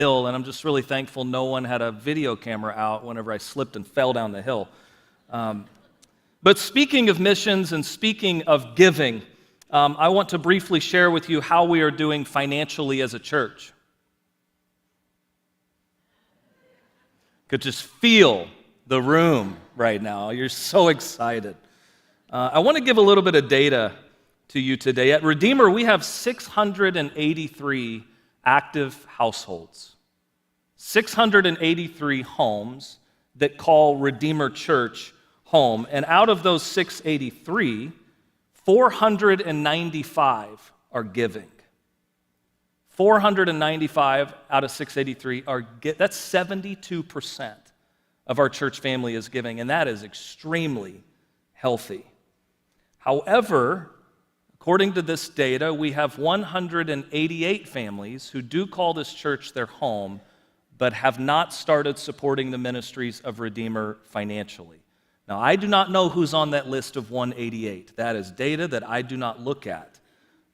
hill, and I'm just really thankful no one had a video camera out whenever I slipped and fell down the hill. But speaking of missions and speaking of giving, I want to briefly share with you how we are doing financially as a church. Could just feel the room right now. You're so excited. I want to give a little bit of data to you today. At Redeemer, we have 683 active households, 683 homes that call Redeemer Church home. And out of those 683, 495 are giving. 495 out of 683 that's 72% of our church family is giving, and that is extremely healthy. However, according to this data, we have 188 families who do call this church their home, but have not started supporting the ministries of Redeemer financially. Now, I do not know who's on that list of 188. That is data that I do not look at.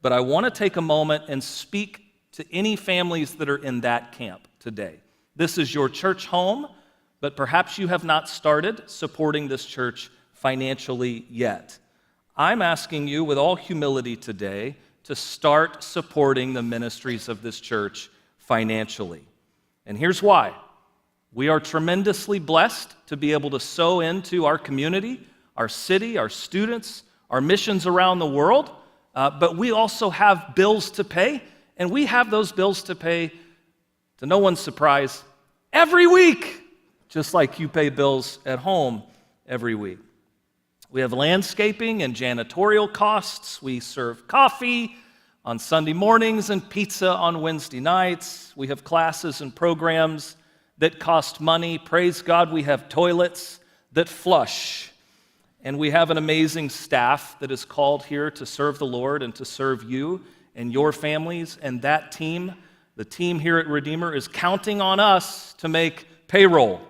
But I want to take a moment and speak to any families that are in that camp today. This is your church home, but perhaps you have not started supporting this church financially yet. I'm asking you with all humility today to start supporting the ministries of this church financially. And here's why. We are tremendously blessed to be able to sow into our community, our city, our students, our missions around the world, but we also have bills to pay, and we have those bills to pay, to no one's surprise, every week, just like you pay bills at home every week. We have landscaping and janitorial costs. We serve coffee on Sunday mornings and pizza on Wednesday nights. We have classes and programs that cost money. Praise God, we have toilets that flush. And we have an amazing staff that is called here to serve the Lord and to serve you and your families. And that team, the team here at Redeemer, is counting on us to make payroll.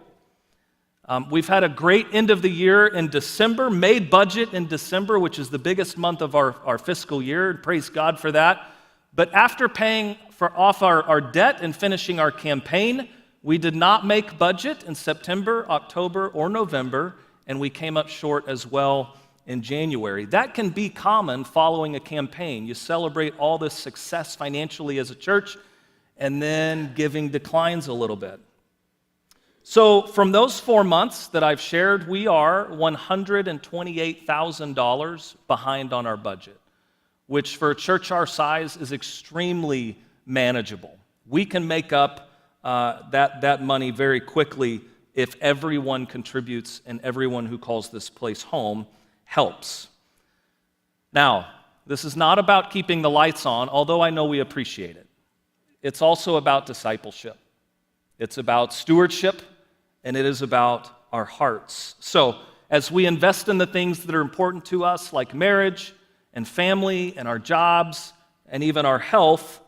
We've had a great end of the year in December, made budget in December, which is the biggest month of our fiscal year. Praise God for that. But after paying off our debt and finishing our campaign, we did not make budget in September, October, or November, and we came up short as well in January. That can be common following a campaign. You celebrate all this success financially as a church, and then giving declines a little bit. So from those 4 months that I've shared, we are $128,000 behind on our budget, which for a church our size is extremely manageable. We can make up that money very quickly if everyone contributes and everyone who calls this place home helps. Now, this is not about keeping the lights on, although I know we appreciate it. It's also about discipleship. It's about stewardship, and it is about our hearts. So, as we invest in the things that are important to us, like marriage and family and our jobs and even our health,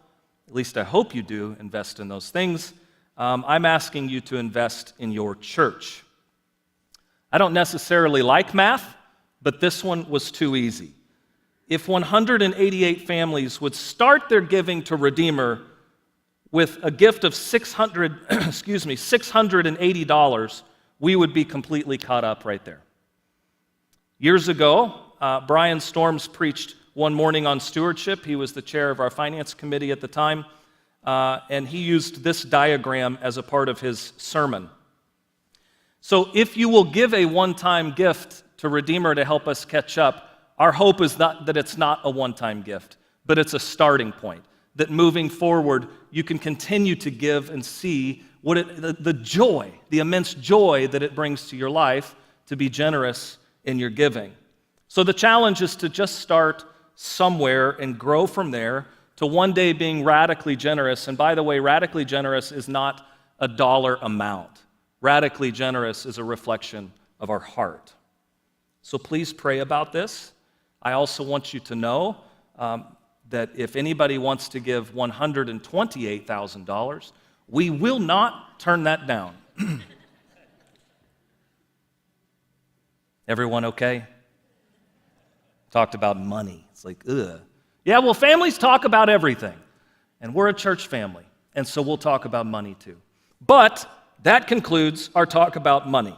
at least I hope you do invest in those things, I'm asking you to invest in your church. I don't necessarily like math, but this one was too easy. If 188 families would start their giving to Redeemer with a gift of $680, we would be completely caught up right there. Years ago, Brian Storms preached one morning on stewardship. He was the chair of our finance committee at the time, and he used this diagram as a part of his sermon. So if you will give a one-time gift to Redeemer to help us catch up, our hope is that it's not a one-time gift, but it's a starting point. That moving forward, you can continue to give and see the joy, the immense joy that it brings to your life to be generous in your giving. So the challenge is to just start somewhere and grow from there to one day being radically generous. And by the way, radically generous is not a dollar amount. Radically generous is a reflection of our heart. So please pray about this. I also want you to know that if anybody wants to give $128,000, we will not turn that down. Everyone okay? Talked about money. It's like, ugh. Yeah, well, families talk about everything, and we're a church family. And so we'll talk about money too. But that concludes our talk about money.